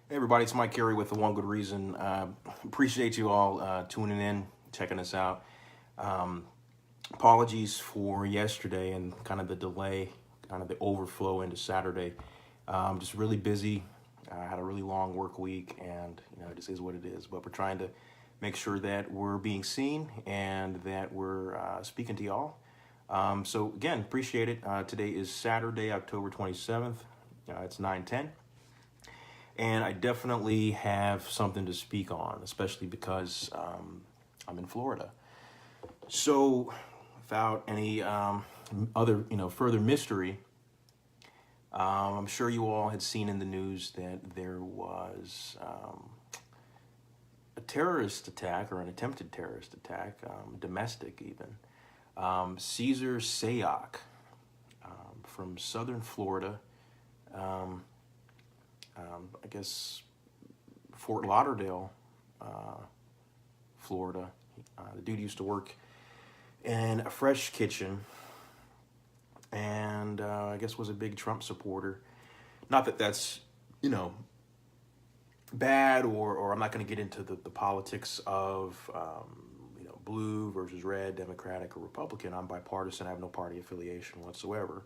Hey everybody, it's Mike Carey with the One Good Reason. Appreciate you all tuning in, checking us out. Um, Apologies for yesterday and kind of the delay, kind of the overflow into Saturday. Just really busy. I had a really long work week, and it just is what it is. But we're trying to make sure that we're being seen and that we're speaking to y'all. So again, appreciate it. Today is Saturday, October 27th. It's 9:10. And I definitely have something to speak on, especially because I'm in Florida. So, without any other, further mystery, I'm sure you all had seen in the news that there was a terrorist attack or an attempted terrorist attack, domestic even. Cesar Sayoc from southern Florida. I guess Fort Lauderdale, Florida. The dude used to work in a fresh kitchen, and I guess was a big Trump supporter. Not that that's bad, or I'm not going to get into the politics of blue versus red, Democratic or Republican. I'm bipartisan. I have no party affiliation whatsoever.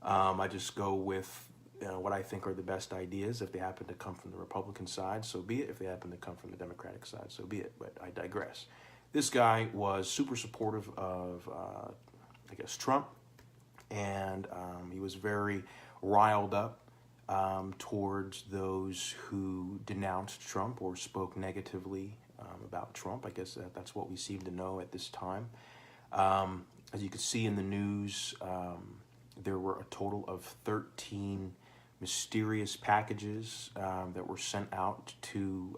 I just go with what I think are the best ideas. If they happen to come from the Republican side, so be it. If they happen to come from the Democratic side, so be it. But I digress. This guy was super supportive of, Trump, and he was very riled up towards those who denounced Trump or spoke negatively about Trump. I guess that's what we seem to know at this time. As you can see in the news, there were a total of 13 mysterious packages that were sent out to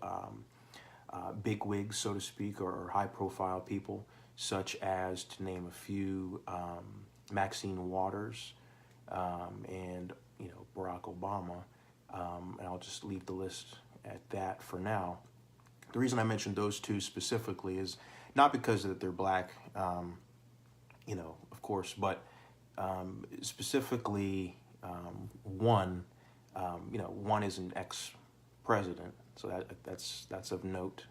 bigwigs, so to speak, or high-profile people, such as, to name a few, Maxine Waters and Barack Obama. And I'll just leave the list at that for now. The reason I mentioned those two specifically is not because that they're black, of course, but specifically one. One is an ex-president, so that's of note.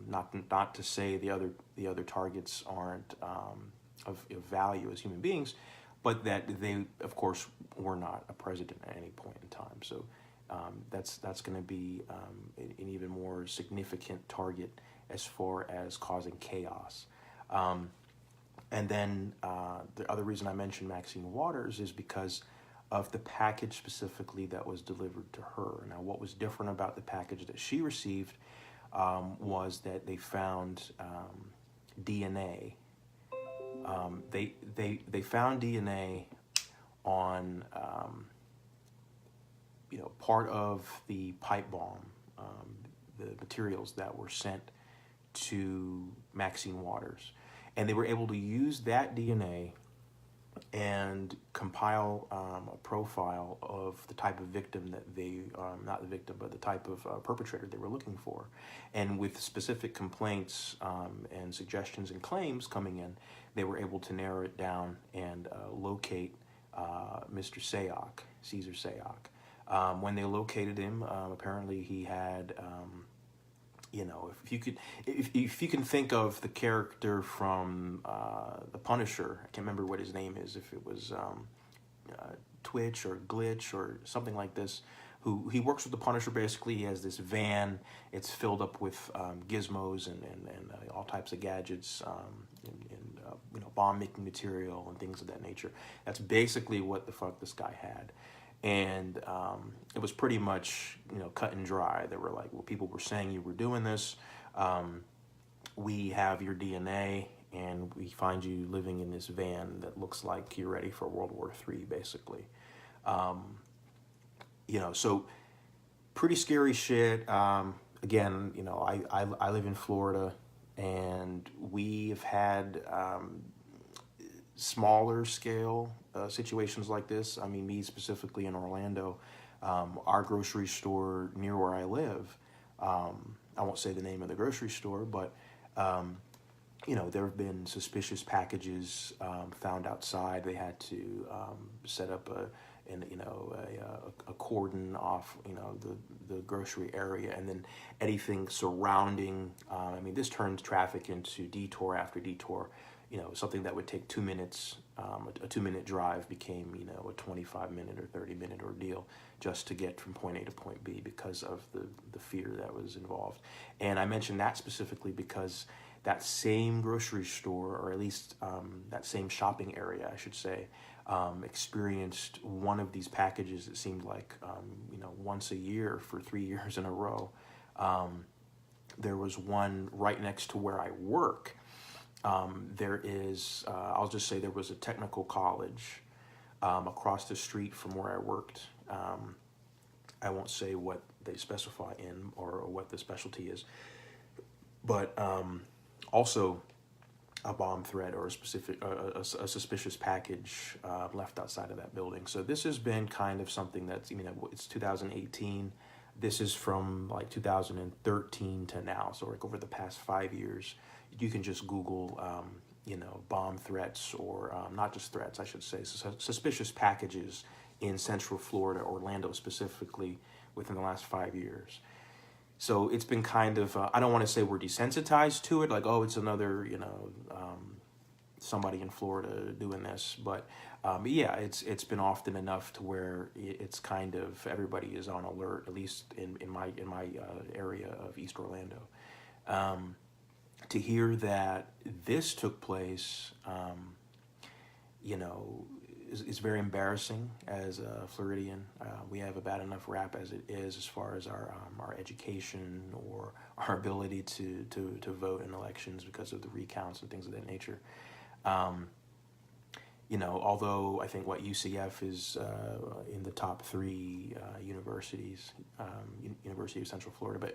Not to say the other targets aren't of value as human beings, but that they, of course, were not a president at any point in time. So that's going to be an even more significant target as far as causing chaos. And then the other reason I mentioned Maxine Waters is because of the package specifically that was delivered to her. Now, what was different about the package that she received was that they found DNA. They found DNA on part of the pipe bomb, the materials that were sent to Maxine Waters, and they were able to use that DNA and compile a profile of the type of victim that they, not the victim, but the type of perpetrator they were looking for. And with specific complaints and suggestions and claims coming in, they were able to narrow it down and locate Mr. Sayoc, Cesar Sayoc. When they located him, apparently he had... if you can think of the character from The Punisher, I can't remember what his name is, if it was Twitch or Glitch or something like this, who he works with The Punisher. Basically, he has this van. It's filled up with gizmos and all types of gadgets, bomb-making material and things of that nature. That's basically what the fuck this guy had. And it was pretty much, cut and dry. They were like, well, people were saying you were doing this. We have your DNA, and we find you living in this van that looks like you're ready for World War III, basically. So pretty scary shit. Again, I live in Florida, and we have had smaller scale situations like this. I mean, me specifically in Orlando, our grocery store near where I live, I won't say the name of the grocery store, but there have been suspicious packages found outside. They had to set up and a cordon off the grocery area, and then anything surrounding. I mean, this turns traffic into detour after detour. Something that would take 2 minutes, a 2 minute drive became a 25-minute or 30-minute ordeal just to get from point A to point B because of the fear that was involved. And I mentioned that specifically because that same grocery store, or at least that same shopping area, I should say, experienced one of these packages. It seemed like once a year for 3 years in a row. There was one right next to where I work. There is, I'll just say there was a technical college across the street from where I worked. I won't say what they specify in or what the specialty is, but also a bomb threat or a suspicious package left outside of that building. So this has been kind of something that's, it's 2018. This is from like 2013 to now. So like over the past 5 years, you can just Google, bomb threats or not just threats, I should say, suspicious packages in Central Florida, Orlando specifically, within the last 5 years. So it's been kind of, I don't want to say we're desensitized to it, like, oh, it's another, somebody in Florida doing this. But yeah, it's been often enough to where it's kind of, everybody is on alert, at least in my area of East Orlando. To hear that this took place, is very embarrassing as a Floridian. We have a bad enough rap as it is as far as our education or our ability to vote in elections because of the recounts and things of that nature. Although I think UCF is in the top 3 universities, University of Central Florida,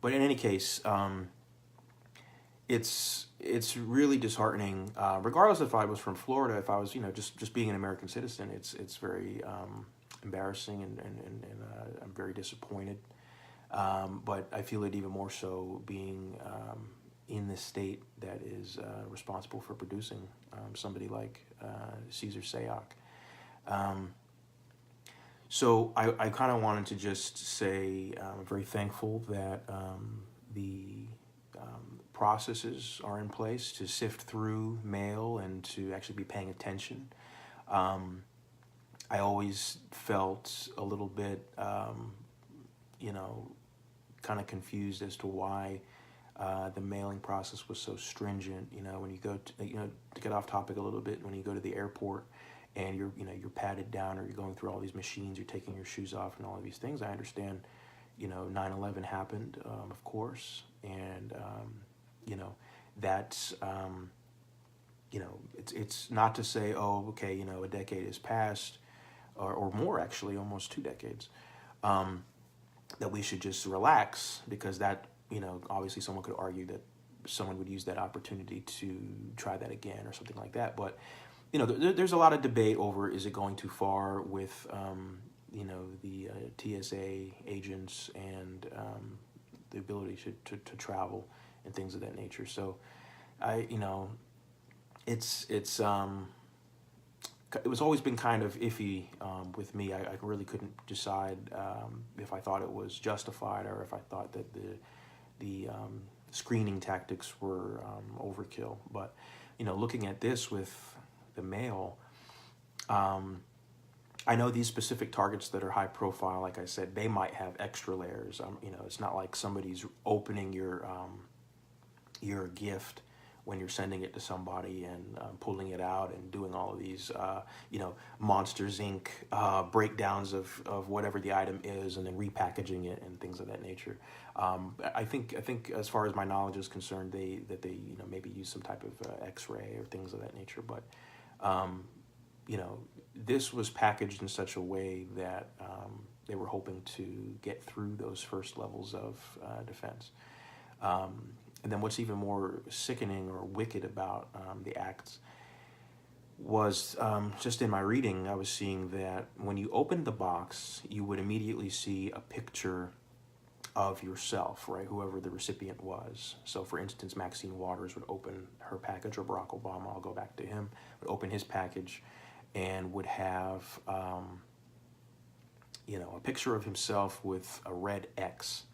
but in any case, it's really disheartening. Regardless if I was from Florida, if I was just being an American citizen, it's very embarrassing and I'm very disappointed. But I feel it even more so being in the state that is responsible for producing somebody like Cesar Sayoc. So I kind of wanted to just say I'm very thankful that the processes are in place to sift through mail and to actually be paying attention. I always felt a little bit, kind of confused as to why the mailing process was so stringent. When you go to get off topic a little bit, when you go to the airport and you're patted down or you're going through all these machines, you're taking your shoes off and all of these things. I understand, 9/11 happened, of course, and that's it's not to say, oh, okay, a decade has passed or more, actually almost 2 decades, that we should just relax, because that obviously someone could argue that someone would use that opportunity to try that again or something like that. But there's a lot of debate over, is it going too far with the TSA agents and the ability to travel and things of that nature. So it was always been kind of iffy with me. I really couldn't decide if I thought it was justified or if I thought that the screening tactics were overkill. But looking at this with the mail, I know these specific targets that are high profile, like I said, they might have extra layers. It's not like somebody's opening your gift when you're sending it to somebody and pulling it out and doing all of these, Monsters Inc. Breakdowns of whatever the item is and then repackaging it and things of that nature. I think as far as my knowledge is concerned, they maybe use some type of X-ray or things of that nature. But this was packaged in such a way that they were hoping to get through those first levels of defense. And then what's even more sickening or wicked about the acts was just in my reading, I was seeing that when you opened the box, you would immediately see a picture of yourself, right? Whoever the recipient was. So for instance, Maxine Waters would open her package, or Barack Obama, I'll go back to him, would open his package and would have a picture of himself with a red X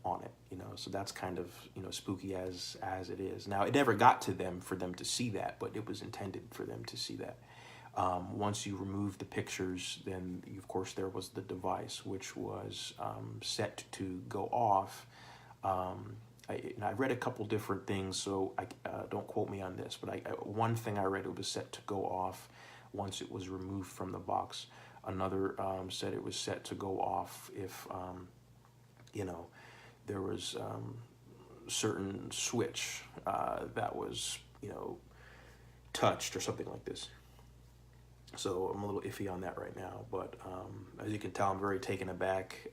on it, so that's kind of, spooky as it is. Now, it never got to them for them to see that, but it was intended for them to see that. Once you remove the pictures, then of course there was the device, which was set to go off. I read a couple different things, so don't quote me on this, but one thing I read, it was set to go off once it was removed from the box. Another said it was set to go off if there was certain switch that was touched or something like this. So I'm a little iffy on that right now, but as you can tell, I'm very taken aback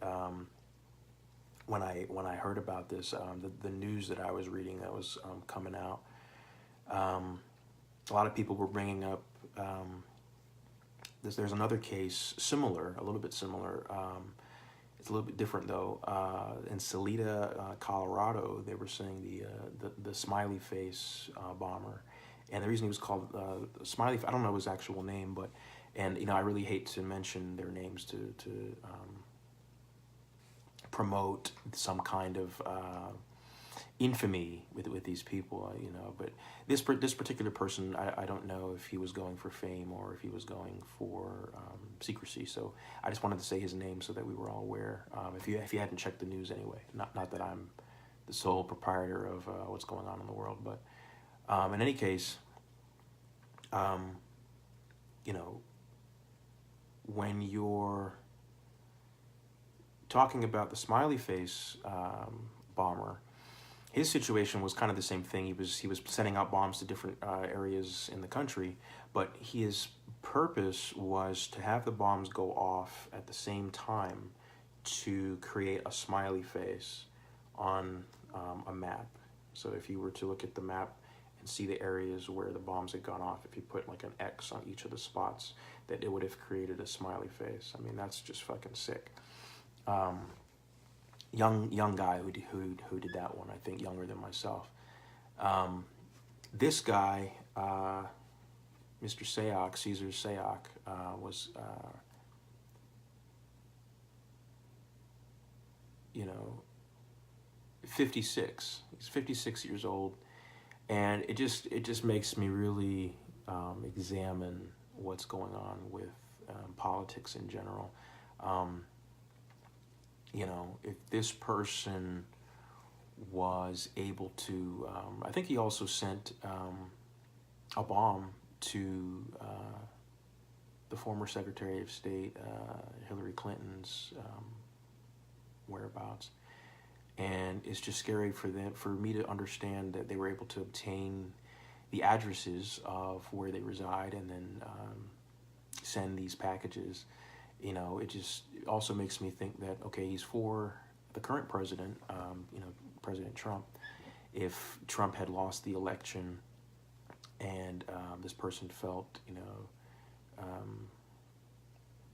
when I heard about this, the news that I was reading that was coming out. A lot of people were bringing up there's another case similar, a little bit similar. It's a little bit different though. In Salida, Colorado, they were saying the smiley face bomber, and the reason he was called smiley, I don't know his actual name, but I really hate to mention their names to promote some kind of infamy with these people, but this particular person, I don't know if he was going for fame or if he was going for secrecy. So I just wanted to say his name so that we were all aware. If you hadn't checked the news anyway, not that I'm the sole proprietor of what's going on in the world, but in any case, when you're talking about the smiley face bomber, his situation was kind of the same thing. He was sending out bombs to different areas in the country, but his purpose was to have the bombs go off at the same time to create a smiley face on a map. So if you were to look at the map and see the areas where the bombs had gone off, if you put like an X on each of the spots, that it would have created a smiley face. I mean, that's just fucking sick. Young guy who did that one, I think younger than myself. This guy, Mr. Sayoc, Cesar Sayoc, was 56. He's 56 years old, and it just makes me really examine what's going on with politics in general. If this person was able to, I think he also sent a bomb to the former Secretary of State, Hillary Clinton's whereabouts. And it's just scary for me to understand that they were able to obtain the addresses of where they reside and then send these packages. It just also makes me think that, okay, he's for the current president, President Trump. If Trump had lost the election and this person felt,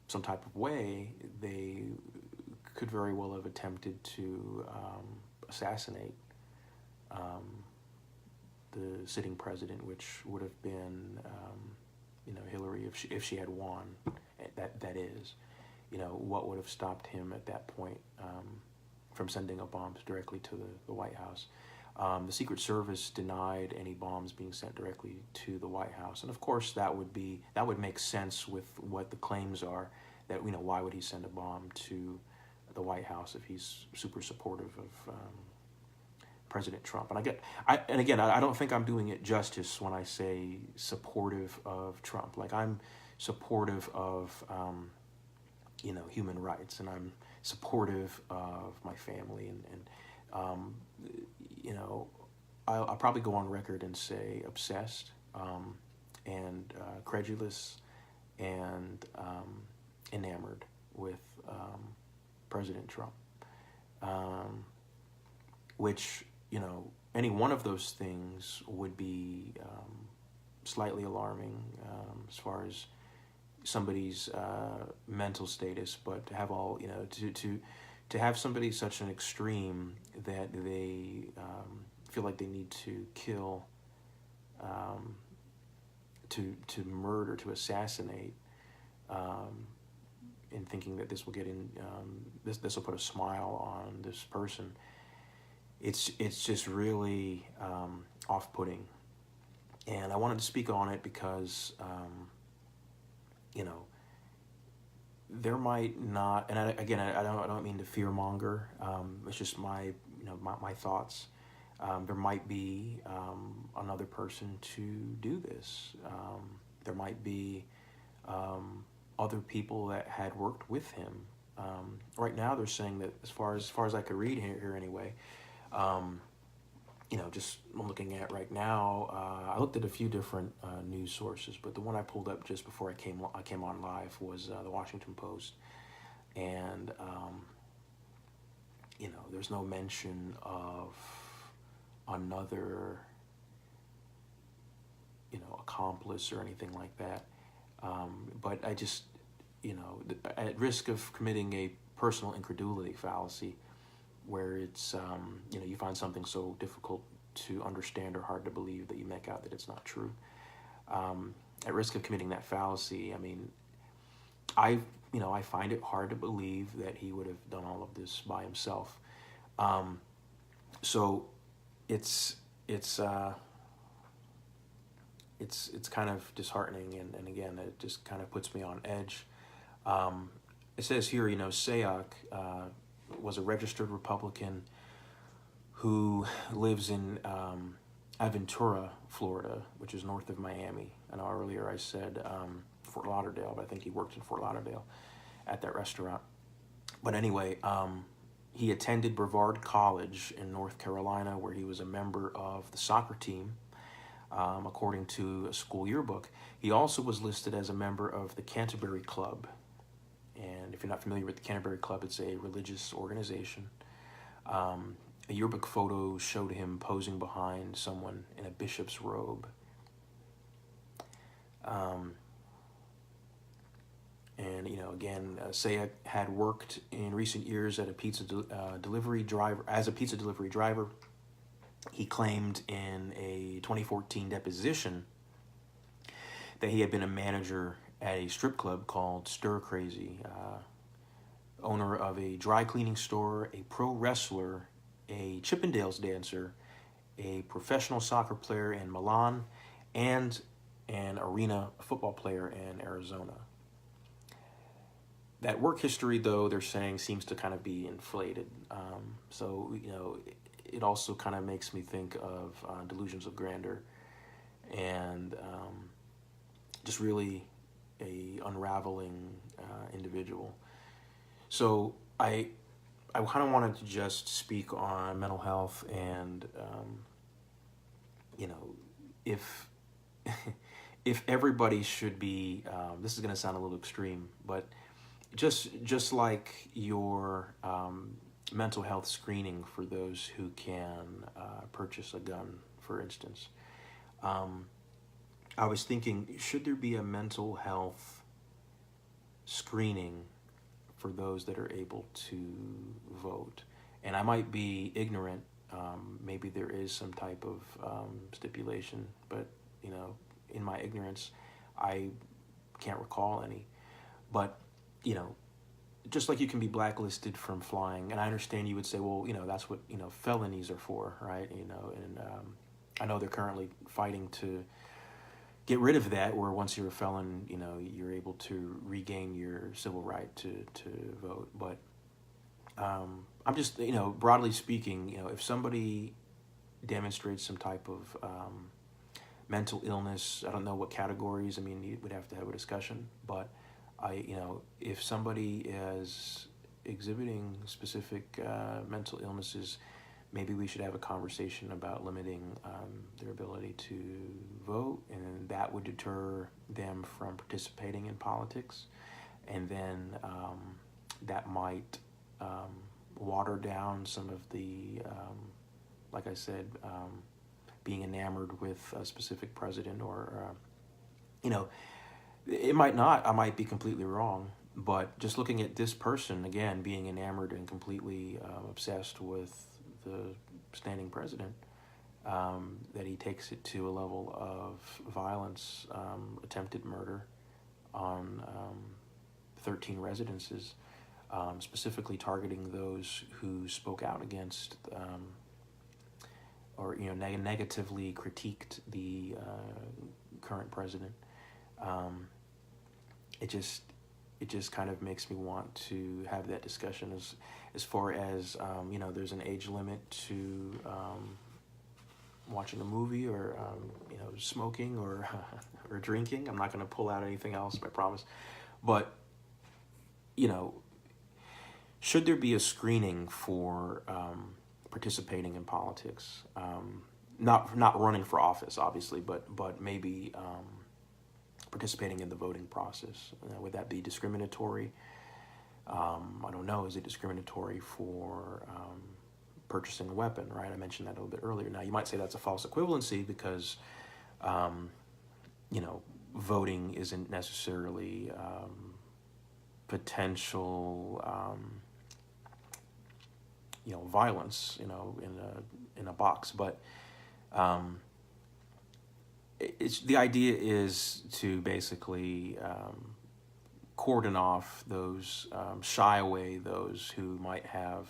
some type of way, they could very well have attempted to assassinate the sitting president, which would have been, Hillary if she had won. That is, what would have stopped him at that point from sending a bomb directly to the White House? The Secret Service denied any bombs being sent directly to the White House, and of course that would make sense with what the claims are. That why would he send a bomb to the White House if he's super supportive of President Trump? And I don't think I'm doing it justice when I say supportive of Trump. Like, I'm supportive of human rights, and I'm supportive of my family, and I'll probably go on record and say obsessed and credulous and enamored with President Trump, which any one of those things would be slightly alarming as far as somebody's mental status, but to have all to have somebody such an extreme that they feel like they need to kill, to murder, to assassinate in thinking that this will get in, this will put a smile on this person. It's just really off-putting, and I wanted to speak on it because you know, there might not, and I don't mean to fearmonger. It's just my my thoughts. There might be another person to do this. There might be other people that had worked with him. Right now, they're saying that as far as I could read here anyway. Just looking at right now, I looked at a few different news sources, but the one I pulled up just before I came on live was the Washington Post, and there's no mention of another accomplice or anything like that. But I just at risk of committing a personal incredulity fallacy, where it's you find something so difficult to understand or hard to believe that you make out that it's not true. At risk of committing that fallacy, I mean, I find it hard to believe that he would have done all of this by himself. So it's kind of disheartening, and again, it just kind of puts me on edge. It says here, Sayoc was a registered Republican who lives in Aventura, Florida, which is north of Miami. I know earlier I said Fort Lauderdale, but I think he worked in Fort Lauderdale at that restaurant. But anyway, he attended Brevard College in North Carolina, where he was a member of the soccer team, according to a school yearbook. He also was listed as a member of the Canterbury Club. And if you're not familiar with the Canterbury Club, it's a religious organization. A yearbook photo showed him posing behind someone in a bishop's robe. Sayoc had worked in recent years at a pizza delivery driver. He claimed in a 2014 deposition that he had been a manager at a strip club called Stir Crazy, owner of a dry cleaning store, a pro wrestler, a Chippendales dancer, a professional soccer player in Milan, and an arena football player in Arizona. That work history, though, they're saying seems to kind of be inflated. It also kind of makes me think of delusions of grandeur, and just really a unraveling individual. So I kind of wanted to just speak on mental health, and if if everybody should be, this is going to sound a little extreme, but just like your mental health screening for those who can purchase a gun, for instance. I was thinking, should there be a mental health screening for those that are able to vote? And I might be ignorant. Maybe there is some type of stipulation, but in my ignorance, I can't recall any. But just like you can be blacklisted from flying, and I understand you would say, well, that's what felonies are for, right? And I know they're currently fighting to get rid of that, where once you're a felon, you're able to regain your civil right to vote. But I'm just, broadly speaking, if somebody demonstrates some type of mental illness, I don't know what categories. I mean, you would have to have a discussion, but if somebody is exhibiting specific mental illnesses, maybe we should have a conversation about limiting their ability to vote, and that would deter them from participating in politics. And then that might water down some of the, like I said, being enamored with a specific president, or, it might not. I might be completely wrong. But just looking at this person, again, being enamored and completely obsessed with the standing president, that he takes it to a level of violence, attempted murder on 13 residences, specifically targeting those who spoke out against or negatively critiqued the current president. It just kind of makes me want to have that discussion as far as there's an age limit to watching a movie or smoking or or drinking. I'm not going to pull out anything else, I promise. But should there be a screening for participating in politics? Not running for office, obviously, but maybe participating in the voting process. Would that be discriminatory? I don't know. Is it discriminatory for purchasing a weapon, right? I mentioned that a little bit earlier. Now, you might say that's a false equivalency because, voting isn't necessarily potential, violence, in a box. But it's the idea is to basically cordon off those, shy away those who might have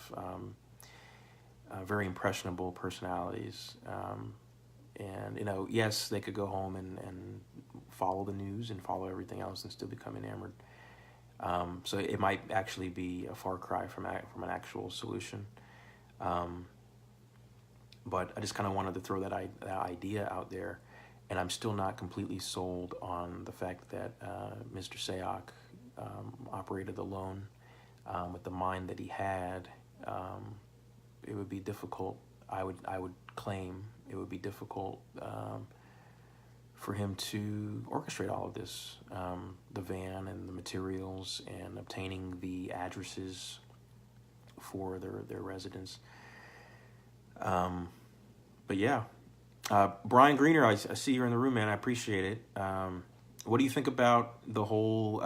very impressionable personalities. And, yes, they could go home and follow the news and follow everything else and still become enamored. So it might actually be a far cry from an actual solution. But I just kind of wanted to throw that idea out there. And I'm still not completely sold on the fact that Mr. Sayoc operated alone with the mind that he had. It would be difficult. I would claim it would be difficult for him to orchestrate all of this, the van and the materials and obtaining the addresses for their residents. But yeah, Brian Greener, I see you're in the room, man. I appreciate it. What do you think about the whole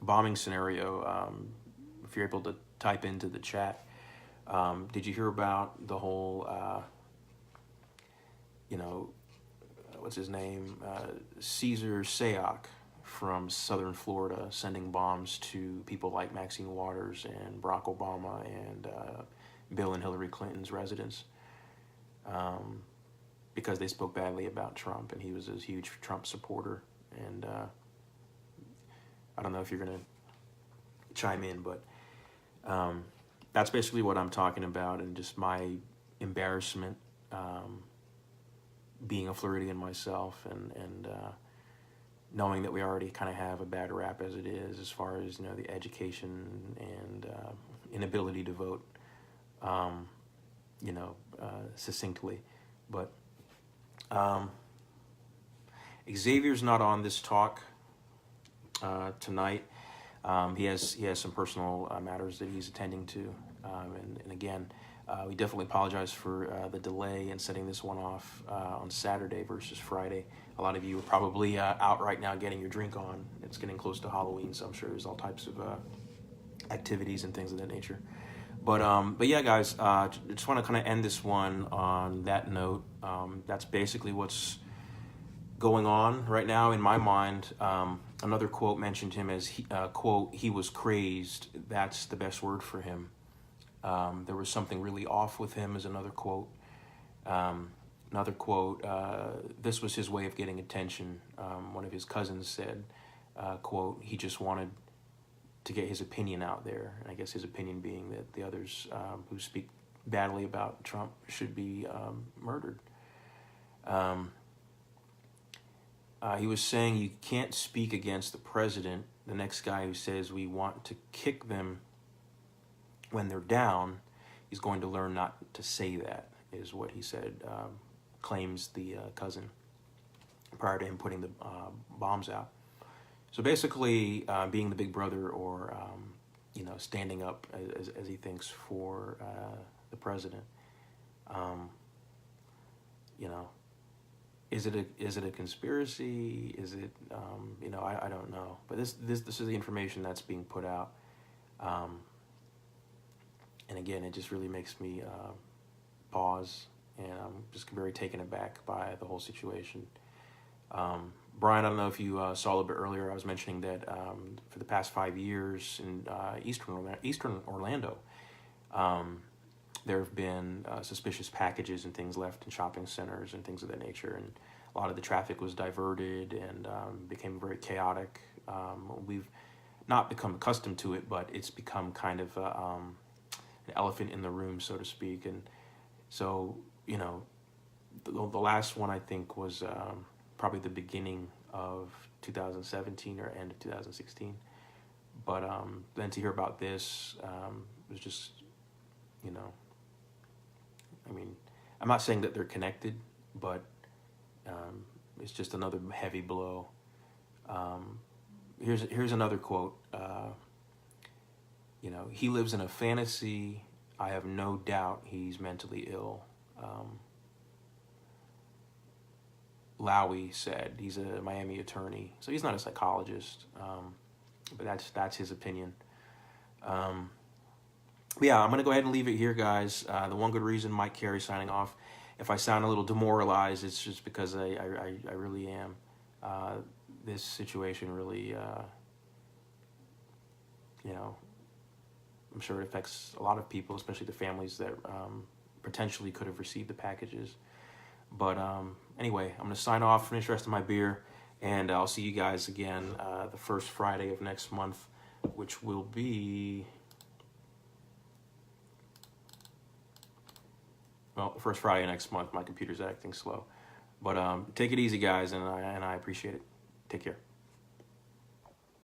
bombing scenario? If you're able to type into the chat. Did you hear about the whole, what's his name? Cesar Sayoc from southern Florida sending bombs to people like Maxine Waters and Barack Obama and Bill and Hillary Clinton's residence because they spoke badly about Trump, and he was a huge Trump supporter. And I don't know if you're going to chime in, but that's basically what I'm talking about, and just my embarrassment being a Floridian myself, and knowing that we already kind of have a bad rap as it is, as far as the education and inability to vote, succinctly. But Xavier's not on this talk tonight. He has some personal matters that he's attending to, and again, we definitely apologize for the delay in setting this one off on Saturday versus Friday. A lot of you are probably out right now getting your drink on. It's getting close to Halloween, so I'm sure there's all types of activities and things of that nature. But yeah, guys, I just want to kind of end this one on that note. That's basically what's going on right now in my mind. Another quote mentioned him as, quote, he was crazed. That's the best word for him. There was something really off with him is another quote. Another quote, this was his way of getting attention. One of his cousins said, quote, he just wanted to get his opinion out there. And I guess his opinion being that the others who speak badly about Trump should be murdered. He was saying you can't speak against the president. The next guy who says we want to kick them when they're down, he's going to learn not to say that, is what he said, claims the cousin prior to him putting the bombs out. So basically, being the big brother or, standing up as he thinks for the president. Is it a conspiracy? Is it, I don't know. But this is the information that's being put out. And again, it just really makes me pause, and I'm just very taken aback by the whole situation. Brian, I don't know if you saw a little bit earlier, I was mentioning that for the past 5 years in Eastern Orlando, there have been suspicious packages and things left in shopping centers and things of that nature, and a lot of the traffic was diverted and became very chaotic. We've not become accustomed to it, but it's become kind of an elephant in the room, so to speak. And so, you know, the last one I think was probably the beginning of 2017 or end of 2016. But then to hear about this was just, you know, I mean, I'm not saying that they're connected, but it's just another heavy blow. Here's another quote. You know, he lives in a fantasy. I have no doubt he's mentally ill. Lowy said. He's a Miami attorney, so he's not a psychologist, but that's his opinion. But yeah, I'm going to go ahead and leave it here, guys. The one good reason, Mike Carey signing off. If I sound a little demoralized, it's just because I really am. This situation really, you know, I'm sure it affects a lot of people, especially the families that potentially could have received the packages. But anyway, I'm going to sign off, finish the rest of my beer, and I'll see you guys again the first Friday of next month, which will be... Well, first Friday next month. My computer's acting slow. But take it easy, guys, and I appreciate it. Take care.